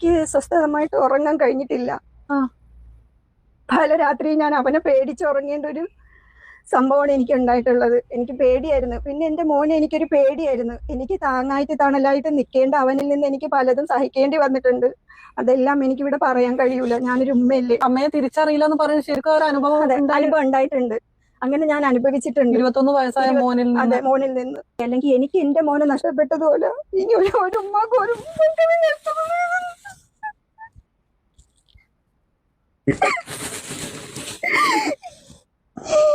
എനിക്ക് സ്വസ്ഥമായിട്ട് ഉറങ്ങാൻ കഴിഞ്ഞിട്ടില്ല. പല രാത്രി ഞാൻ അവനെ പേടിച്ചുറങ്ങേണ്ട ഒരു സംഭവമാണ് എനിക്ക് ഉണ്ടായിട്ടുള്ളത്. എനിക്ക് പേടിയായിരുന്നു. പിന്നെ എൻ്റെ മോനെ എനിക്കൊരു പേടിയായിരുന്നു. എനിക്ക് താങ്ങായിട്ട് തണലായിട്ട് നിൽക്കേണ്ട അവനിൽ നിന്ന് എനിക്ക് പലതും സഹിക്കേണ്ടി വന്നിട്ടുണ്ട്. അതെല്ലാം എനിക്കിവിടെ പറയാൻ കഴിയൂല. ഞാനൊരു ഉമ്മയല്ലേ. അമ്മയെ തിരിച്ചറിയില്ല എന്ന് പറയുന്നത് ശരിക്കും ഒരു അനുഭവം ഉണ്ടായിട്ടുണ്ട്. അങ്ങനെ ഞാൻ അനുഭവിച്ചിട്ടുണ്ട്. 21 വയസ്സായ മോനിൽ നിന്ന്. അതെ, മോനിൽ നിന്ന്. അല്ലെങ്കിൽ എനിക്ക് എന്റെ മോനെ നഷ്ടപ്പെട്ടതുപോലെ ഇനി ഒരു ഉമ്മക്ക് ഒരു മകനെ നഷ്ടപ്പെടുന്നത്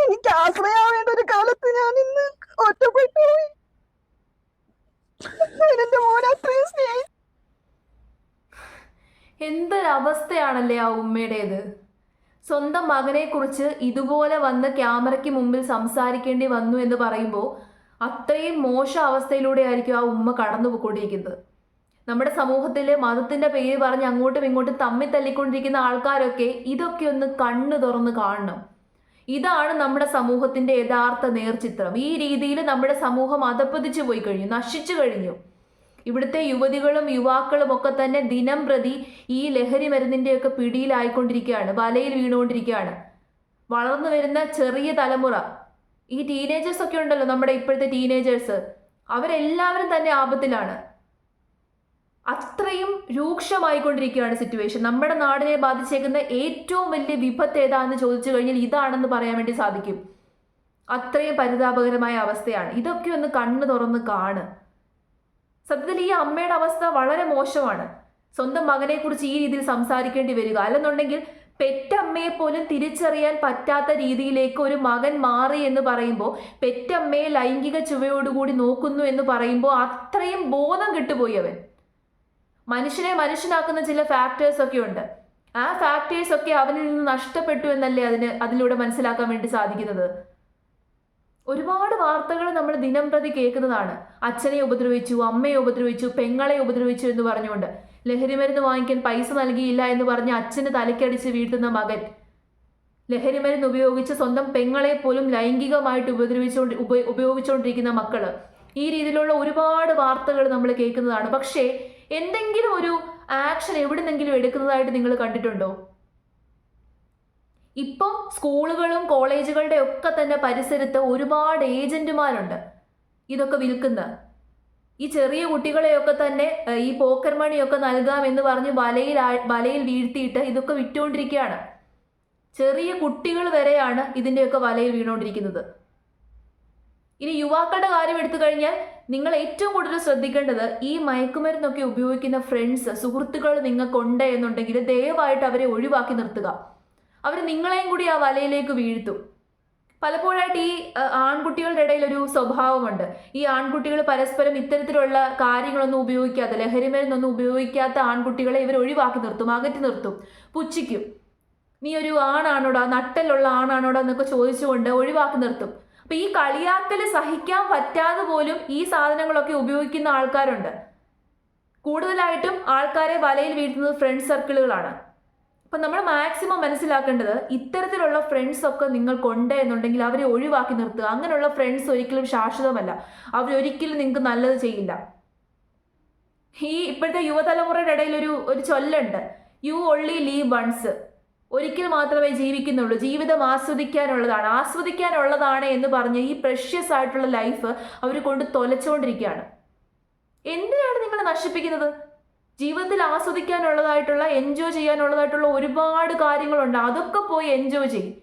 എനിക്ക് ആശ്രയാവേണ്ട ഒരു കാലത്ത് ഞാൻ ഇന്ന് ഒറ്റപ്പെട്ടു പോയി. എന്റെ മോനെ അത്രയും സ്നേഹി. എന്തൊരവസ്ഥയാണല്ലേ ആ ഉമ്മയുടേത്. സ്വന്തം മകനെ കുറിച്ച് ഇതുപോലെ വന്ന് ക്യാമറയ്ക്ക് മുമ്പിൽ സംസാരിക്കേണ്ടി വന്നു എന്ന് പറയുമ്പോൾ അത്രയും മോശം അവസ്ഥയിലൂടെ ആയിരിക്കും ആ ഉമ്മ കടന്നു പോയിക്കൊണ്ടിരിക്കുന്നത്. നമ്മുടെ സമൂഹത്തിൽ മതത്തിന്റെ പേര് പറഞ്ഞ് അങ്ങോട്ടും ഇങ്ങോട്ടും തമ്മിൽ തല്ലിക്കൊണ്ടിരിക്കുന്ന ആൾക്കാരൊക്കെ ഇതൊക്കെ ഒന്ന് കണ്ണു തുറന്ന് കാണണം. ഇതാണ് നമ്മുടെ സമൂഹത്തിന്റെ യഥാർത്ഥ നേർചിത്രം. ഈ രീതിയിൽ നമ്മുടെ സമൂഹം അധപ്പതിച്ചു പോയി കഴിഞ്ഞു, നശിച്ചു കഴിഞ്ഞു. ഇവിടുത്തെ യുവതികളും യുവാക്കളും ഒക്കെ തന്നെ ദിനം പ്രതി ഈ ലഹരി മരുന്നിൻ്റെയൊക്കെ പിടിയിലായിക്കൊണ്ടിരിക്കുകയാണ്, വലയിൽ വീണുകൊണ്ടിരിക്കുകയാണ്. വളർന്നു വരുന്ന ചെറിയ തലമുറ, ഈ ടീനേജേഴ്സ് ഒക്കെ ഉണ്ടല്ലോ, നമ്മുടെ ഇപ്പോഴത്തെ ടീനേജേഴ്സ്, അവരെല്ലാവരും തന്നെ ആപത്തിലാണ്. അത്രയും രൂക്ഷമായിക്കൊണ്ടിരിക്കുകയാണ് സിറ്റുവേഷൻ. നമ്മുടെ നാടിനെ ബാധിച്ചേക്കുന്ന ഏറ്റവും വലിയ വിപത്ത് ഏതാണെന്ന് ചോദിച്ചു കഴിഞ്ഞാൽ ഇതാണെന്ന് പറയാൻ വേണ്ടി സാധിക്കും. അത്രയും പരിതാപകരമായ അവസ്ഥയാണ്. ഇതൊക്കെ ഒന്ന് കണ്ണു തുറന്ന് കാണ്. സത്യത്തിൽ ഈ അമ്മയുടെ അവസ്ഥ വളരെ മോശമാണ്. സ്വന്തം മകനെ കുറിച്ച് ഈ രീതിയിൽ സംസാരിക്കേണ്ടി വരിക, അല്ലെന്നുണ്ടെങ്കിൽ പെറ്റമ്മയെ പോലും തിരിച്ചറിയാൻ പറ്റാത്ത രീതിയിലേക്ക് ഒരു മകൻ മാറി എന്ന് പറയുമ്പോൾ, പെറ്റമ്മയെ ലൈംഗിക ചുവയോടുകൂടി നോക്കുന്നു എന്ന് പറയുമ്പോൾ അത്രയും ബോധം കെട്ടുപോയി അവൻ. മനുഷ്യനെ മനുഷ്യനാക്കുന്ന ചില ഫാക്ടേഴ്സ് ഒക്കെ ഉണ്ട്. ആ ഫാക്ടേഴ്സ് ഒക്കെ അവനിൽ നിന്ന് നഷ്ടപ്പെട്ടു എന്നല്ലേ അതിലൂടെ മനസ്സിലാക്കാൻ വേണ്ടി സാധിക്കുന്നത്. ഒരുപാട് വാർത്തകൾ നമ്മൾ ദിനം പ്രതി കേൾക്കുന്നതാണ്. അച്ഛനെ ഉപദ്രവിച്ചു, അമ്മയെ ഉപദ്രവിച്ചു, പെങ്ങളെ ഉപദ്രവിച്ചു എന്ന് പറഞ്ഞുകൊണ്ട് ലഹരിമരുന്ന് വാങ്ങിക്കാൻ പൈസ നൽകിയില്ല എന്ന് പറഞ്ഞ് അച്ഛന് തലക്കടിച്ച് വീഴ്ത്തുന്ന മകൻ, ലഹരിമരുന്ന് ഉപയോഗിച്ച് സ്വന്തം പെങ്ങളെ പോലും ലൈംഗികമായിട്ട് ഉപയോഗിച്ചുകൊണ്ടിരിക്കുന്ന മക്കള്, ഈ രീതിയിലുള്ള ഒരുപാട് വാർത്തകൾ നമ്മൾ കേൾക്കുന്നതാണ്. പക്ഷേ എന്തെങ്കിലും ഒരു ആക്ഷൻ എവിടുന്നെങ്കിലും എടുക്കുന്നതായിട്ട് നിങ്ങൾ കണ്ടിട്ടുണ്ടോ? ഇപ്പം സ്കൂളുകളും കോളേജുകളുടെ ഒക്കെ തന്നെ പരിസരത്ത് ഒരുപാട് ഏജന്റുമാരുണ്ട് ഇതൊക്കെ വിൽക്കുന്ന. ഈ ചെറിയ കുട്ടികളെയൊക്കെ തന്നെ ഈ പോക്കർ മണിയൊക്കെ നൽകാമെന്ന് പറഞ്ഞ് വലയിൽ വീഴ്ത്തിയിട്ട് ഇതൊക്കെ വിറ്റുകൊണ്ടിരിക്കുകയാണ്. ചെറിയ കുട്ടികൾ വരെയാണ് ഇതിൻ്റെയൊക്കെ വലയിൽ വീണുകൊണ്ടിരിക്കുന്നത്. ഇനി യുവാക്കളുടെ കാര്യം എടുത്തു കഴിഞ്ഞാൽ നിങ്ങൾ ഏറ്റവും കൂടുതൽ ശ്രദ്ധിക്കേണ്ടത്, ഈ മയക്കുമരുന്നൊക്കെ ഉപയോഗിക്കുന്ന ഫ്രണ്ട്സ്, സുഹൃത്തുക്കൾ നിങ്ങൾക്കുണ്ട് എന്നുണ്ടെങ്കിൽ ദയവായിട്ട് അവരെ ഒഴിവാക്കി നിർത്തുക. അവർ നിങ്ങളെയും കൂടി ആ വലയിലേക്ക് വീഴ്ത്തും. പലപ്പോഴായിട്ട് ഈ ആൺകുട്ടികളുടെ ഇടയിൽ ഒരു സ്വഭാവമുണ്ട്. ഈ ആൺകുട്ടികൾ പരസ്പരം ഇത്തരത്തിലുള്ള കാര്യങ്ങളൊന്നും ഉപയോഗിക്കാത്ത, ലഹരിമരുന്നൊന്നും ഉപയോഗിക്കാത്ത ആൺകുട്ടികളെ ഇവർ ഒഴിവാക്കി നിർത്തും, അകറ്റി നിർത്തും, പുച്ഛിക്കും. നീ ഒരു ആണാണോടാ, നട്ടലുള്ള ആണാണോടാ എന്നൊക്കെ ചോദിച്ചുകൊണ്ട് ഒഴിവാക്കി നിർത്തും. അപ്പൊ ഈ കളിയാക്കൽ സഹിക്കാൻ പറ്റാതെ പോലും ഈ സാധനങ്ങളൊക്കെ ഉപയോഗിക്കുന്ന ആൾക്കാരുണ്ട്. കൂടുതലായിട്ടും ആൾക്കാരെ വലയിൽ വീഴ്ത്തുന്നത് ഫ്രണ്ട് സർക്കിളുകളാണ്. അപ്പം നമ്മൾ മാക്സിമം മനസ്സിലാക്കേണ്ടത്, ഇത്തരത്തിലുള്ള ഫ്രണ്ട്സ് ഒക്കെ നിങ്ങൾക്കുണ്ട് എന്നുണ്ടെങ്കിൽ അവരെ ഒഴിവാക്കി നിർത്തുക. അങ്ങനെയുള്ള ഫ്രണ്ട്സ് ഒരിക്കലും ശാശ്വതമല്ല. അവരൊരിക്കലും നിങ്ങൾക്ക് നല്ലത് ചെയ്യില്ല. ഈ ഇപ്പോഴത്തെ യുവതലമുറയുടെ ഇടയിൽ ഒരു ചൊല്ലുണ്ട്, യു ഓൺലി ലീവ് വൺസ്. ഒരിക്കൽ മാത്രമേ ജീവിക്കുന്നുള്ളൂ, ജീവിതം ആസ്വദിക്കാനുള്ളതാണ് എന്ന് പറഞ്ഞ് ഈ പ്രഷ്യസ് ആയിട്ടുള്ള ലൈഫ് അവർ കൊണ്ട് തൊലച്ചുകൊണ്ടിരിക്കുകയാണ്. എന്തിനാണ് നിങ്ങൾ നശിപ്പിക്കുന്നത്? ജീവിതത്തിൽ ആസ്വദിക്കാനുള്ളതായിട്ടുള്ള, എൻജോയ് ചെയ്യാനുള്ളതായിട്ടുള്ള ഒരുപാട് കാര്യങ്ങളുണ്ട്. അതൊക്കെ പോയി എൻജോയ് ചെയ്യും.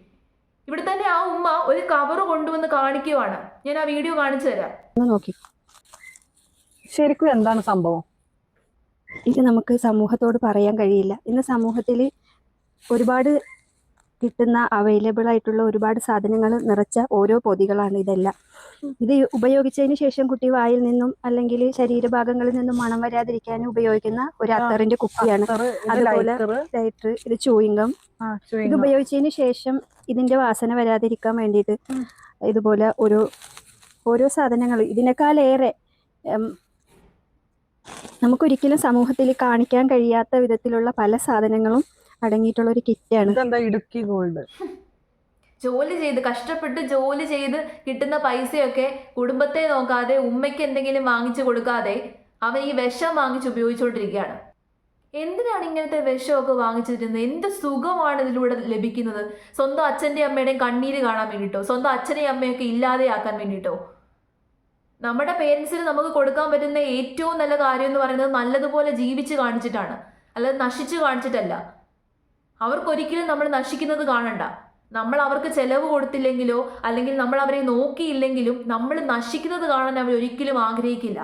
ഇവിടെ തന്നെ ആ ഉമ്മ ഒരു കവർ കൊണ്ടുവന്ന് കാണിക്കുവാണ്. ഞാൻ ആ വീഡിയോ കാണിച്ചു തരാം. നോക്കി ശരിക്കും എന്താണ് സംഭവം? ഇത് നമുക്ക് സമൂഹത്തോട് പറയാൻ കഴിയില്ല. ഇന്ന് സമൂഹത്തിൽ ഒരുപാട് കിട്ടുന്ന അവൈലബിൾ ആയിട്ടുള്ള ഒരുപാട് സാധനങ്ങൾ നിറച്ച ഓരോ പൊതികളാണ് ഇതെല്ലാം. ഇത് ഉപയോഗിച്ചതിന് ശേഷം കുട്ടി വായിൽ നിന്നും അല്ലെങ്കിൽ ശരീരഭാഗങ്ങളിൽ നിന്നും മണം വരാതിരിക്കാൻ ഉപയോഗിക്കുന്ന ഒരു അത്തറിന്റെ കുപ്പിയാണ്. അതുപോലെ ലൈറ്റർ, ഇത് ചൂയിങ്കം. ഇത് ഉപയോഗിച്ചതിന് ശേഷം ഇതിന്റെ വാസന വരാതിരിക്കാൻ വേണ്ടിയിട്ട് ഇതുപോലെ ഓരോ സാധനങ്ങൾ, ഇതിനേക്കാളേറെ നമുക്കൊരിക്കലും സമൂഹത്തിൽ കാണിക്കാൻ കഴിയാത്ത വിധത്തിലുള്ള പല സാധനങ്ങളും അടങ്ങിയിട്ടുള്ള ഒരു കിറ്റാണ്. ഇടുക്കി ഗോൾഡ്. ജോലി ചെയ്ത് കഷ്ടപ്പെട്ട് ജോലി ചെയ്ത് കിട്ടുന്ന പൈസയൊക്കെ കുടുംബത്തെ നോക്കാതെ, ഉമ്മയ്ക്ക് എന്തെങ്കിലും വാങ്ങിച്ചു കൊടുക്കാതെ അവൻ ഈ വിഷം വാങ്ങിച്ച് ഉപയോഗിച്ചുകൊണ്ടിരിക്കുകയാണ്. എന്തിനാണ് ഇങ്ങനത്തെ വിഷമൊക്കെ വാങ്ങിച്ചിരുന്നത്? എന്ത് സുഖമാണ് ഇതിലൂടെ ലഭിക്കുന്നത്? സ്വന്തം അച്ഛൻ്റെയും അമ്മയുടെയും കണ്ണീര് കാണാൻ വേണ്ടിയിട്ടോ, സ്വന്തം അച്ഛനെയും അമ്മയൊക്കെ ഇല്ലാതെയാക്കാൻ വേണ്ടിയിട്ടോ? നമ്മുടെ പേരൻസിന് നമുക്ക് കൊടുക്കാൻ പറ്റുന്ന ഏറ്റവും നല്ല കാര്യം എന്ന് പറയുന്നത് നല്ലതുപോലെ ജീവിച്ച് കാണിച്ചിട്ടാണ്, അല്ലാതെ നശിച്ചു കാണിച്ചിട്ടല്ല. അവർക്കൊരിക്കലും നമ്മൾ നശിക്കുന്നത് കാണണ്ട. നമ്മൾ അവർക്ക് ചെലവ് കൊടുത്തില്ലെങ്കിലോ അല്ലെങ്കിൽ നമ്മൾ അവരെ നോക്കിയില്ലെങ്കിലും നമ്മൾ നശിക്കുന്നത് കാണാൻ അവർ ഒരിക്കലും ആഗ്രഹിക്കില്ല.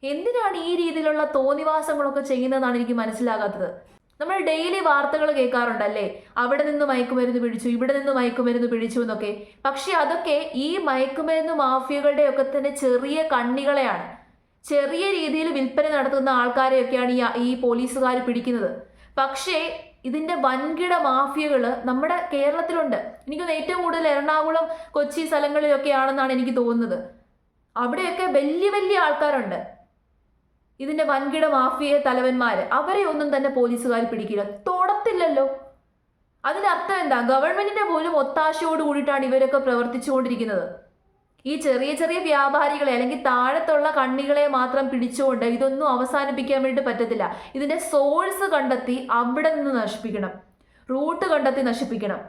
എന്തിനാണ് ഈ രീതിയിലുള്ള തോന്നിവാസങ്ങളൊക്കെ ചെയ്യുന്നതെന്നാണ് എനിക്ക് മനസ്സിലാകാത്തത്. നമ്മൾ ഡെയിലി വാർത്തകൾ കേൾക്കാറുണ്ടല്ലേ, അവിടെ നിന്ന് മയക്കുമരുന്ന് പിടിച്ചു, ഇവിടെ നിന്ന് മയക്കുമരുന്ന് പിടിച്ചു എന്നൊക്കെ. പക്ഷെ അതൊക്കെ ഈ മയക്കുമരുന്ന് മാഫിയകളുടെ ഒക്കെ തന്നെ ചെറിയ കണ്ണികളെയാണ്. ചെറിയ രീതിയിൽ വിൽപ്പന നടത്തുന്ന ആൾക്കാരെയൊക്കെയാണ് ഈ പോലീസുകാർ പിടിക്കുന്നത്. പക്ഷേ ഇതിന്റെ വൻകിട മാഫിയകൾ നമ്മുടെ കേരളത്തിലുണ്ട്. എനിക്കൊന്ന് ഏറ്റവും കൂടുതൽ എറണാകുളം, കൊച്ചി സ്ഥലങ്ങളിലൊക്കെയാണെന്നാണ് എനിക്ക് തോന്നുന്നത്. അവിടെയൊക്കെ വലിയ വലിയ ആൾക്കാരുണ്ട്, ഇതിന്റെ വൻകിട മാഫിയ തലവന്മാര്. അവരെ ഒന്നും തന്നെ പോലീസുകാർ പിടിക്കില്ല, തൊടത്തില്ലല്ലോ. അതിനർത്ഥം എന്താ? ഗവൺമെന്റിന്റെ പോലും ഒത്താശയോട് കൂടിയിട്ടാണ് ഇവരൊക്കെ പ്രവർത്തിച്ചുകൊണ്ടിരിക്കുന്നത്. ഈ ചെറിയ ചെറിയ വ്യാപാരികളെ അല്ലെങ്കിൽ താഴത്തുള്ള കണ്ണികളെ മാത്രം പിടിച്ചുകൊണ്ട് ഇതൊന്നും അവസാനിപ്പിക്കാൻ വേണ്ടി പറ്റത്തില്ല. ഇതിന്റെ സോഴ്സ് കണ്ടെത്തി അവിടെ നിന്ന് നശിപ്പിക്കണം, റൂട്ട് കണ്ടെത്തി നശിപ്പിക്കണം.